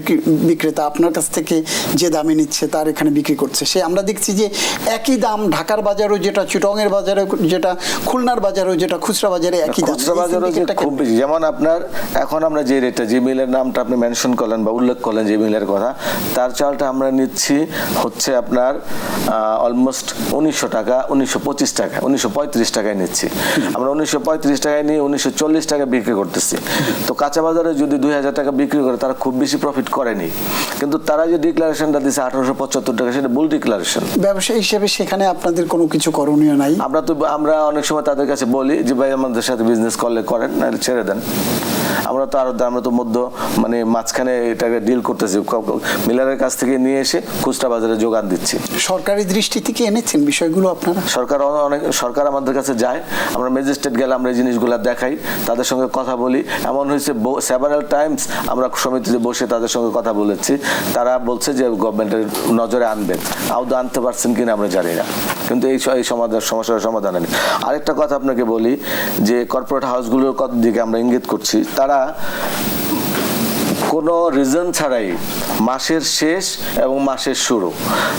বিক্রেতা আপনার কাছ থেকে যে দামে নিচ্ছে তার এখানে বিক্রি করছে, সে আমরা দেখছি যে একই দাম ঢাকার বাজারও যেটা, চিটংয়ের বাজারে যেটা, খুলনার বাজারও যেটা, খুচরা বাজারে একই দাম। খুচরা বাজারও যে খুব বেশি। যেমন আপনার এখন আমরা যে রেটটা, যে মিলের নামটা আপনি মেনশন করলেন বা উল্লেখ করলেন, যে মিলের কথা, তার চালটা আমরা নিচ্ছি হচ্ছে আপনার অলমোস্ট 1,900 টাকা, 1,925 টাকা, 1,935 টাকায় নিচ্ছি আমরা। 1,935 টাকায় নিয়ে 1,940 টাকা বিক্রি করতেছি। তো কাঁচা বাজারে যদি 2,000 টাকা বিক্রি করে তারা খুব বেশি প্রফিট করেনি, কিন্তু তারা যে ডিক্লারেশনটা দিচ্ছে 1,875 টাকা, সেটা ভুল ডিক্লারেশন। ব্যবসায়ী হিসেবে সেখানে আপনাদের কোনো কিছু করণীয় নাই? আমরা অনেক সময় তাদের কাছে বলি যে ভাই আমাদের সাথে বিজনেস করলে করেন, না ছেড়ে দেন। আমরা তো মধ্য মানে মাঝখানে এটাকে ডিল করতেছি, মিলারের কাছ থেকে নিয়ে এসে খুচরা বাজারে যোগান দিচ্ছি। সরকারি দৃষ্টি থেকে এনেছেন বিষয়গুলো আপনারা? সরকার আমাদের কাছে যায়, আমরা ম্যাজিস্ট্রেট গেলে আমরা এই জিনিসগুলো দেখাই, তাদের সঙ্গে কথা বলি। এমন হয়েছে সেভারাল টাইমস আমরা সমিতিতে বসে তাদের সঙ্গে কথা বলেছি, তারা বলছে যে গভর্নমেন্টের নজরে আনবেন। আদৌ আনতে পারছেন কিনা আমরা জানি না, কিন্তু এই সমস্যার সমাধান নেই। আরেকটা কথা আপনাকে বলি যে কর্পোরেট হাউসগুলোর দিকে আমরা ইঙ্গিত করছি, তারা কোনো রিজন ছাড়াই মাসের শেষ এবং মাসের শুরু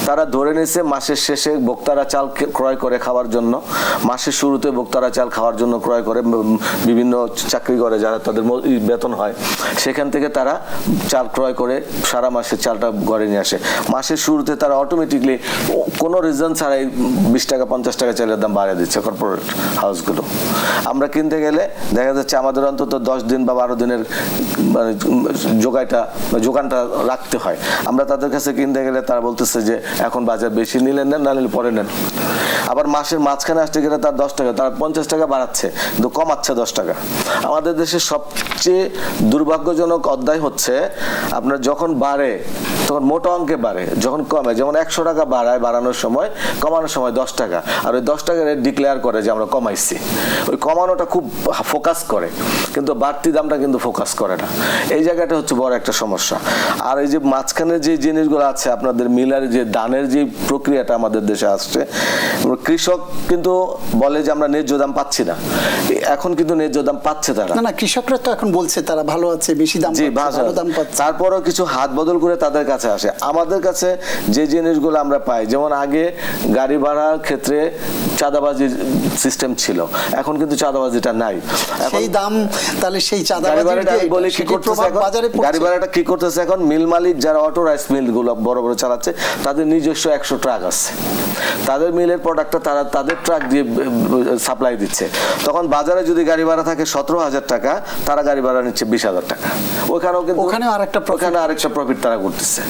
তারা ধরে নিয়েছে মাসের শেষে ভোক্তারা চাল ক্রয় করে খাওয়ার জন্য, মাসের শুরুতে ভোক্তারা চাল খাওয়ার জন্য ক্রয় করে, বিভিন্ন চাকরি করে যারা তাদের বেতন হয় সেখান থেকে তারা চাল ক্রয় করে সারা মাসের চালটা ঘরে নিয়ে আসে। মাসের শুরুতে তারা অটোমেটিকলি কোনো রিজন ছাড়াই 20 টাকা 50 টাকা চালের দাম বাড়িয়ে দিচ্ছে কর্পোরেট হাউসগুলো। আমরা কিনতে গেলে দেখা যাচ্ছে আমাদের অন্তত 10 দিন বা 12 দিনের মানে যোগানটা রাখতে হয়। আমরা তাদের কাছে কিনতে গেলে তারা বলতেছে যে এখন বাজার বেশি নিলেন নেন, না নিলে পরে নেন। আবার মাসের মাঝখানে আসতে গেলে তার 10 টাকা, তার 50 টাকা বাড়াচ্ছে, কিন্তু কমাচ্ছে 10 টাকা। আমাদের দেশের সবচেয়ে দুর্ভাগ্যজনক অধ্যায় হচ্ছে আপনার যখন বাড়ে তখন মোটা অঙ্কে বাড়ে, যখন কমে, যেমন 100 টাকা বাড়ায় বাড়ানোর সময়, কমানোর সময় 10 টাকা, আর ওই 10 টাকা রেট ডিক্লেয়ার করে যে আমরা কমাইছি। ওই কমানোটা খুব ফোকাস করে, কিন্তু বাড়তি দামটা কিন্তু ফোকাস করে না। এই জায়গাটা হচ্ছে বড় একটা সমস্যা। আর এই যে মাঝখানে যে জিনিসগুলো আছে আপনাদের মিলার যে দানের যে প্রক্রিয়াটা আমাদের দেশে আসছে, কৃষক কিন্তু বলে যে আমরা ন্যায্য দাম পাচ্ছি না, এখন কিন্তু ন্যায্য দাম পাচ্ছে তারা। না, কৃষকরা তো এখন বলছে তারা ভালো আছে, বেশি দাম পাচ্ছে, ভালো দাম পাচ্ছে। তারপরও কিছু হাত বদল করে তাদের কাছে আসে। আমাদের কাছে যে জিনিসগুলো আমরা পাই, যেমন আগে গাড়ি ভাড়ার ক্ষেত্রে চাঁদাবাজির সিস্টেম ছিল, এখন কিন্তু চাঁদাবাজিটা নাই। সেই দাম তাহলে সেই চাঁদাবাজিটা বলে কি করতেছে এখন, গাড়ি ভাড়াটা কি করতেছে এখন, মিল মালিক যারা অটো রাইস মিল গুলো বড় বড় চালাচ্ছে তাদের নিজস্ব 100 ট্রাক আছে, তাদের মিলের প্রোডাক্টটা তারা তাদের ট্রাক দিয়ে সাপ্লাই দিচ্ছে। তখন বাজারে যদি গাড়ি ভাড়া থাকে 17,000 টাকা, তারা গাড়ি ভাড়া নিচ্ছে 20,000 টাকা। ওখানেও কিন্তু আরেকটা প্রফিট তারা করতেছে।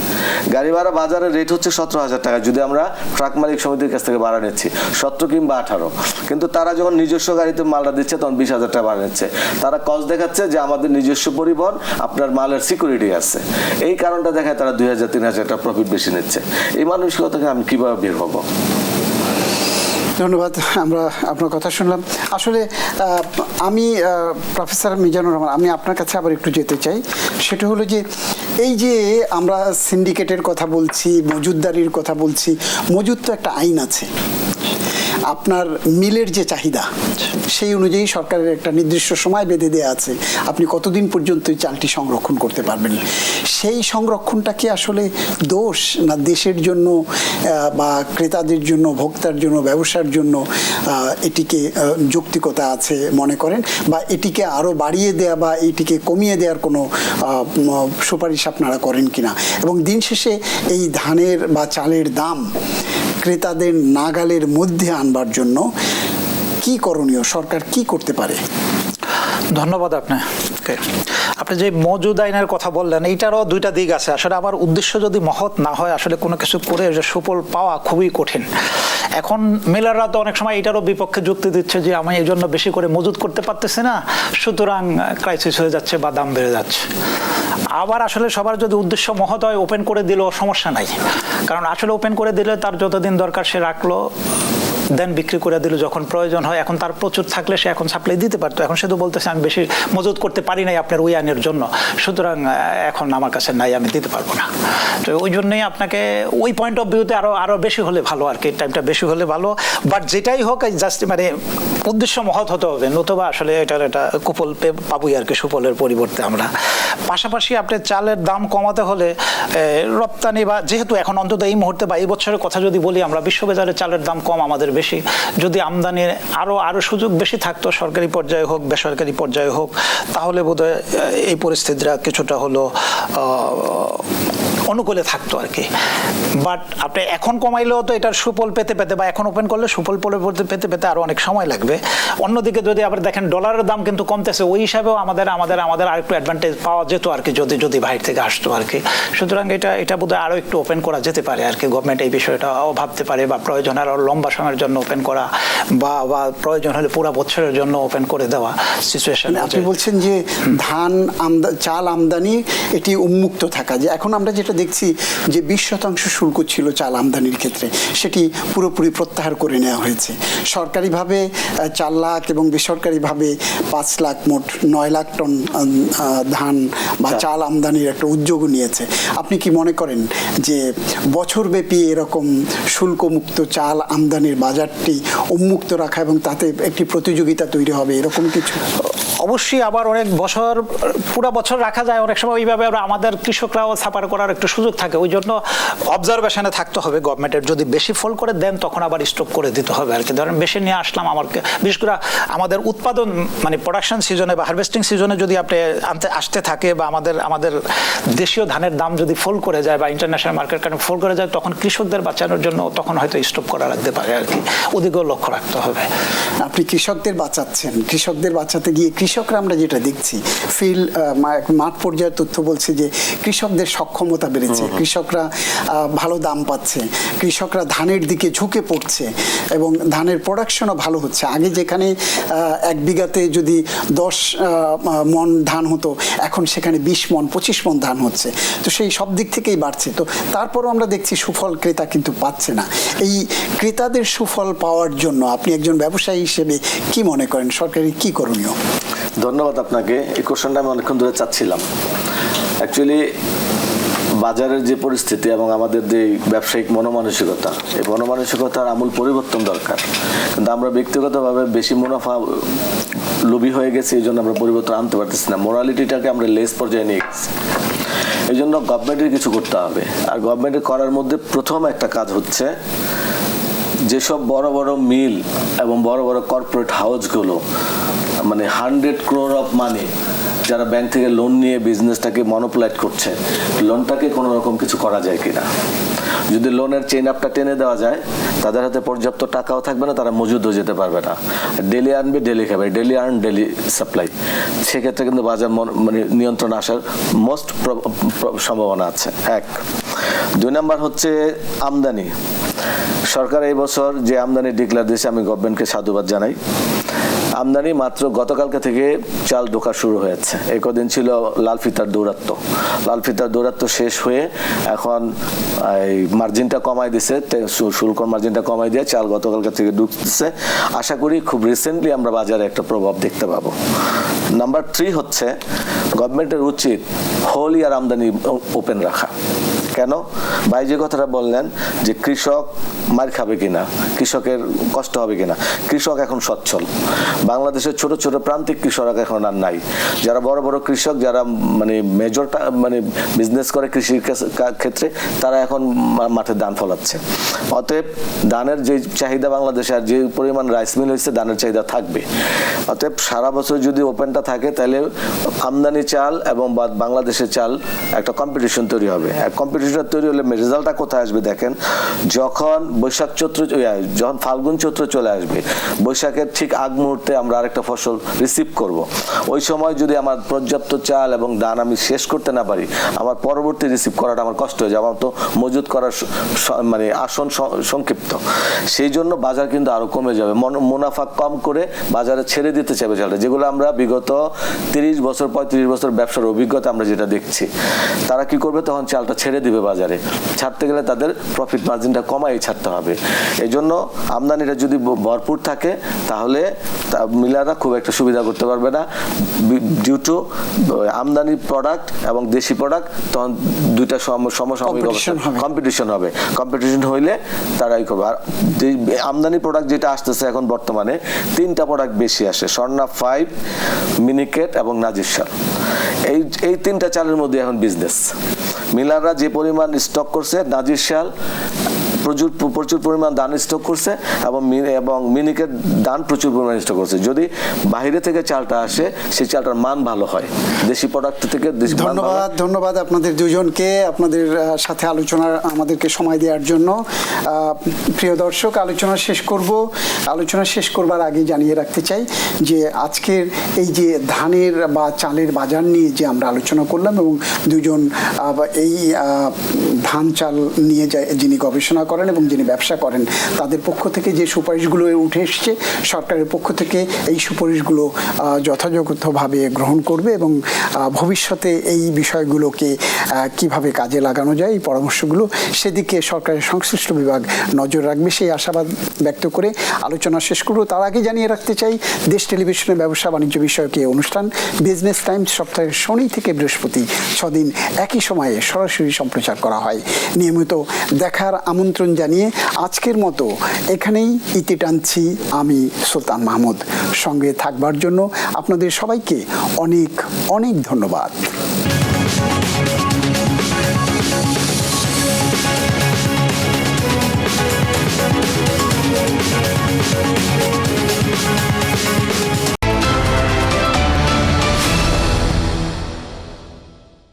গাড়ি ভাড়া বাজারের রেট হচ্ছে 17,000 টাকা, যদি আমরা ট্রাক মালিক সমিতির কাছ থেকে ভাড়া নিচ্ছি 17 কিংবা 18, কিন্তু তারা যখন নিজস্ব গাড়িতে মালটা দিচ্ছে তখন 20,000 টাকা ভাড়া নিচ্ছে। তারা কজ দেখাচ্ছে যে আমাদের নিজস্ব পরিবহন, আপনার মালের সিকিউরিটি আছে, এই কারণটা দেখায় তারা 2,000-3,000 টাকা প্রফিট বেশি নিচ্ছে। এই মানসিকতা থেকে আমি কিভাবে বের হব? ধন্যবাদ। আমরা আপনার কথা শুনলাম। আসলে আমি প্রফেসর মিজানুর রহমান, আমি আপনার কাছে আবার একটু যেতে চাই। সেটা হলো যে এই যে আমরা সিন্ডিকেটের কথা বলছি, মজুতদারির কথা বলছি, মজুত তো একটা আইন আছে। আপনার মিলের যে চাহিদা সেই অনুযায়ী সরকারের একটা নির্দিষ্ট সময় বেঁধে দেওয়া আছে, আপনি কতদিন পর্যন্ত এই চালটি সংরক্ষণ করতে পারবেন। সেই সংরক্ষণটা কি আসলে দোষ, না দেশের জন্য বা ক্রেতাদের জন্য, ভোক্তার জন্য, ব্যবসার জন্য এটিকে যৌক্তিকতা আছে মনে করেন, বা এটিকে আরও বাড়িয়ে দেয়া বা এটিকে কমিয়ে দেওয়ার কোনো সুপারিশ আপনারা করেন কিনা? এবং দিন শেষে এই ধানের বা চালের দাম ক্রেতাদের নাগালের মধ্যে আনবার জন্য কি করণীয়, সরকার কি করতে পারে? ধন্যবাদ আপনাকে। আপনি যে মজুদ আইনের কথা বললেন, এইটারও দুইটা দিক আছে। আসলে আমার উদ্দেশ্য যদি মহৎ না হয়, আসলে কোনো কিছু করে যে সুফল পাওয়া খুবই কঠিন। এখন মিলাররা তো অনেক সময় এটারও বিপক্ষে যুক্তি দিচ্ছে যে আমি এই জন্য বেশি করে মজুদ করতে পারতেছি না, সুতরাং ক্রাইসিস হয়ে যাচ্ছে বা দাম বেড়ে যাচ্ছে। আবার আসলে সবার যদি উদ্দেশ্য মহৎ হয়, ওপেন করে দিলেও সমস্যা নাই, কারণ আসলে ওপেন করে দিলে তার যতদিন দরকার সে রাখলো, দেন বিক্রি করে দিল যখন প্রয়োজন হয়। এখন তার প্রচুর থাকলে সে এখন সাপ্লাই দিতে পারতো, এখন সে তো বলতেছে আমি বেশি মজুদ করতে পারি নাই আপনার ওই আইনের জন্য, সুতরাং এখন আমার কাছে নাই, আমি দিতে পারবো না। তো ওই জন্যই আপনাকে ওই পয়েন্ট অফ ভিউতে আরো বেশি হলে ভালো আর কি, টাইমটা বেশি হলে ভালো। বাট যেটাই হোক, জাস্ট মানে উদ্দেশ্য মহৎ হতে হবে, নতুবা আসলে এটার একটা কুফল পাবই আর কি, সুফলের পরিবর্তে আমরা। পাশাপাশি আপনি চালের দাম কমাতে হলে রপ্তানি, বা যেহেতু এখন অন্তত এই মুহূর্তে বা এই বছরের কথা যদি বলি, আমরা বিশ্ববাজারে চালের দাম কম, আমাদের বেশি। যদি আমদানির আরো সুযোগ বেশি থাকতো, সরকারি পর্যায়ে হোক বেসরকারি পর্যায়ে হোক, তাহলে বোধহয় এই পরিস্থিতিটা কিছুটা হলো অনুকূলে থাকতো আর কি। বাট আপনি এখন কমাইলেও তো এটার সুফল পেতে পেতে, বা এখন ওপেন করলে সুফল পেতে পেতে আরো অনেক সময় লাগবে। অন্যদিকে যদি আবার দেখেন ডলারের দাম কিন্তু কমতেছে, ওই হিসাবেও আমাদের আরেকটু অ্যাডভান্টেজ পাওয়া যেত আর কি, যদি বাইরে থেকে আসতো আর কি। সুতরাং এটা বোধহয় আরো একটু ওপেন করা যেতে পারে আর কি। গভর্নমেন্ট এই বিষয়টাও ভাবতে পারে, বা প্রয়োজন আরো লম্বা সময়ের জন্য ওপেন করা, বা প্রয়োজন হলে পুরো বছরের জন্য ওপেন করে দেওয়া সিচুয়েশন। আপনি বলছেন যে চাল আমদানি এটি উন্মুক্ত থাকা, যে এখন আমরা যেটা দেখছি যে 20% শুল্ক ছিল চাল আমদানির ক্ষেত্রে, সেটি পুরোপুরি প্রত্যাহার করে নেওয়া হয়েছে। সরকারিভাবে 4 লাখ এবং বেসরকারিভাবে 5 লাখ, মোট 9 লাখ টন ধান বা চাল আমদানির একটা উদ্যোগ নিয়েছে। আপনি কি মনে করেন যে বছরব্যাপী এরকম শুল্কমুক্ত চাল আমদানির বাজারটি উন্মুক্ত রাখা এবং তাতে একটি প্রতিযোগিতা তৈরি হবে, এরকম কিছু? অবশ্যই। আবার অনেক বছর, পুরো বছর রাখা যায় অনেক সময়, ওইভাবে আমাদের কৃষকরাও সাফার করার একটু সুযোগ থাকে। ওই জন্য অবজারভেশনে থাকতে হবে গভর্নমেন্টের। যদি বেশি ফল করে দেন তখন আবার স্টক করে দিতে হবে আর কি। ধরেন বেশি নিয়ে আসলাম, বিশেষ করে আমাদের উৎপাদন মানে প্রোডাকশন সিজনে বা হারভেস্টিং সিজনে যদি আপনি আসতে থাকে, বা আমাদের দেশীয় ধানের দাম যদি ফল করে যায় বা ইন্টারন্যাশনাল মার্কেট কারণে ফল করে যায়, তখন কৃষকদের বাঁচানোর জন্য তখন হয়তো স্টক করা রাখতে পারে আর কি। ওদিকেও লক্ষ্য রাখতে হবে। আপনি কৃষকদের বাঁচাচ্ছেন, কৃষকদের বাঁচাতে গিয়ে কৃষকরা, আমরা যেটা দেখছি মাঠ পর্যায়ের তথ্য বলছে যে কৃষকদের সক্ষমতা বেড়েছে, কৃষকরা ভালো দাম পাচ্ছে, কৃষকরা ধানের দিকে ঝুঁকে পড়ছে এবং ধানের প্রোডাকশনও ভালো হচ্ছে। আগে যেখানে 1 বিঘাতে যদি 10 মন ধান হতো, এখন সেখানে 20 মন 25 মন ধান হচ্ছে। তো সেই সব দিক থেকেই বাড়ছে। তো তারপরও আমরা দেখছি সুফল ক্রেতা কিন্তু পাচ্ছে না। এই ক্রেতাদের সুফল পাওয়ার জন্য আপনি একজন ব্যবসায়ী হিসেবে কি মনে করেন, সরকারি কি করণীয়? ধন্যবাদ আপনাকে। এই কোশ্চেনটা আমি অনেকক্ষণ ধরে চাচ্ছিলাম। অ্যাকচুয়ালি বাজারের যে পরিস্থিতি এবং আমাদের যে ব্যবসায়িক মনোমানসিকতা, এই মনোমানসিকতার আমূল পরিবর্তন দরকার। কিন্তু আমরা ব্যক্তিগতভাবে বেশি মুনাফা লোভী হয়ে গেছি, এই জন্য আমরা পরিবর্তন আনতে পারতেছি না। মোরালিটিটাকে আমরা লেস পর্যায়ে নিয়ে গেছি। এই জন্য গভর্নমেন্টের কিছু করতে হবে। আর গভর্নমেন্টের করার মধ্যে প্রথম একটা কাজ হচ্ছে, যেসব বড় বড় মিল এবং বড় বড় কর্পোরেট হাউসগুলো মানে 100 crore অফ মানি যারা ব্যাংক থেকে লোন নিয়ে বিজনেসটাকে মনোপোলাইজ করছে, লোনটাকে কোনো রকম কিছু করা যায় কিনা। যদি লোনের চেইন আপটা টেনে দেওয়া যায়, তাদের হাতে পর্যাপ্ত টাকাও থাকবে না, তারা মজুদ হয়ে যেতে পারবে না। ডেলি আনবে ডেলি খাবে, ডেলি আর্ন ডেলি সাপ্লাই। সেক্ষেত্রে কিন্তু বাজার মানে নিয়ন্ত্রণ আসার মোস্ট সম্ভাবনা আছে। 1 2 নাম্বার হচ্ছে আমদানি। সরকার এই বছর যে আমদানি ডিক্লেয়ার দিয়েছে, আমি গভর্নমেন্টকে সাধুবাদ জানাই। আমদানি মাত্র গতকালকে থেকে চাল ঢোকা শুরু হয়েছে। এই কদিন ছিল লাল ফিতার দৌরাত্ম্য শেষ হয়ে এখন এই মার্জিনটা কমাই দিছে, শুল্ক মার্জিনটা কমাই দিয়ে চাল গতকালকে থেকে ঢুকতেছে। আশা করি খুব রিসেন্টলি আমরা বাজারে একটা প্রভাব দেখতে পাবো। নাম্বার 3 হচ্ছে গভর্নমেন্টের উচিত হোল ইয়ার আমদানি ওপেন রাখা। কেন? ভাই যে কথাটা বললেন যে কৃষক মার খাবে কিনা, কৃষকের কষ্ট হবে কিনা। কৃষক এখন সচ্ছল, বাংলাদেশের ছোট ছোট প্রান্তিক কৃষক এখন আর নাই। যারা বড় বড় কৃষক, যারা মানে মেজরটা মানে বিজনেস করে কৃষির ক্ষেত্রে, তারা এখন মাঠে ধান ফলাচ্ছে। অতএব ধানের যে চাহিদা বাংলাদেশে, আর যে পরিমাণ রাইস মিল হয়েছে, ধানের চাহিদা থাকবে। অতএব সারা বছর যদি ওপেনটা থাকে, তাহলে আমদানি চাল এবং বাংলাদেশের চাল একটা কম্পিটিশন তৈরি হবে। কম্পিটিশন তৈরি হলে রেজাল্টটা কোথায় আসবে দেখেন, যখন বৈশাখ চৈত্র, যখন ফাল্গুন চৈত্র চলে আসবে, বৈশাখের ঠিক আগ মুহূর্তে আমরা আরেকটা ফসল রিসিভ করব। ওই সময় যদি আমার পর্যাপ্ত চাল এবং ধান আমি শেষ করতে না পারি, আমার পরবর্তী রিসিভ করাটা আমার কষ্ট হয়ে যাবে। আমার তো মজুত করার মানে আসন সংক্ষিপ্ত, সেই জন্য বাজার কিন্তু আরো কমে যাবে। মুনাফা কম করে বাজারে ছেড়ে দিতে চাইবে চালটা, যেগুলো আমরা বিগত 30 বছর 35 বছর ব্যবসার অভিজ্ঞতা আমরা যেটা দেখছি। তারা কি করবে, তখন চালটা ছেড়ে দিবে বাজারে। ছাড়তে গেলে তাদের প্রফিট মার্জিনটা কমাই ছাড়তে হবে। এই জন্য আমদানিটা যদি ভরপুর থাকে, তাহলে মিলাররা খুব একটা সুবিধা করতে পারবে না। ডিউ টু আমদানি প্রোডাক্ট এবং দেশি প্রোডাক্ট, তখন দুইটা সমসাময়িক কম্পিটিশন হবে। কম্পিটিশন হইলে তারাই করবে। আর আমদানি প্রোডাক্ট যেটা আসতেছে এখন বর্তমানে, 3টা প্রোডাক্ট বেশি আসে, স্বর্ণা 5, মিনিকেট এবং নাজির শাল। এই 3টা চালের মধ্যে এখন বিজনেস। মিলাররা যে পরিমাণ স্টক করছে, নাজির শাল প্রচুর পরিমাণ ধান স্টক করছে, এবং মিনিকেট ধান প্রচুর পরিমাণ স্টক করছে। যদি বাইরে থেকে চালটা আসে, সেই চালটার মান ভালো হয় দেশি প্রোডাক্ট থেকে। ধন্যবাদ আপনাদের দুজনকে, আপনাদের সাথে আলোচনার আমাদেরকে সময় দেওয়ার জন্য। প্রিয় দর্শক, আলোচনা শেষ করবার আগে জানিয়ে রাখতে চাই যে আজকের এই যে ধানের বা চালের বাজার নিয়ে যে আমরা আলোচনা করলাম, এবং দুজন এই ধান চাল নিয়ে যিনি গবেষণা করেন এবং যিনি ব্যবসা করেন, তাদের পক্ষ থেকে যে সুপারিশগুলো উঠে এসছে, সরকারের পক্ষ থেকে এই সুপারিশগুলো যথাযথভাবে গ্রহণ করবে এবং ভবিষ্যতে এই বিষয়গুলোকে কিভাবে কাজে লাগানো যায়, এই পরামর্শগুলো সেদিকে সরকারের সংশ্লিষ্ট বিভাগ নজর রাখবে, সেই আশাবাদ ব্যক্ত করে আলোচনা শেষ করব। তার আগে জানিয়ে রাখতে চাই, দেশ টেলিভিশনের ব্যবসা বাণিজ্য বিষয়ক এই অনুষ্ঠান বিজনেস টাইমস সপ্তাহের শনি থেকে বৃহস্পতি 6 দিন একই সময়ে সরাসরি সম্প্রচার করা হয়। নিয়মিত দেখার আমন্ত্রণ জানিয়ে আজকের মতো এখানেই ইতি টানছি আমি সুলতান মাহমুদ। সঙ্গে থাকবার জন্য আপনাদের সবাইকে অনেক অনেক ধন্যবাদ।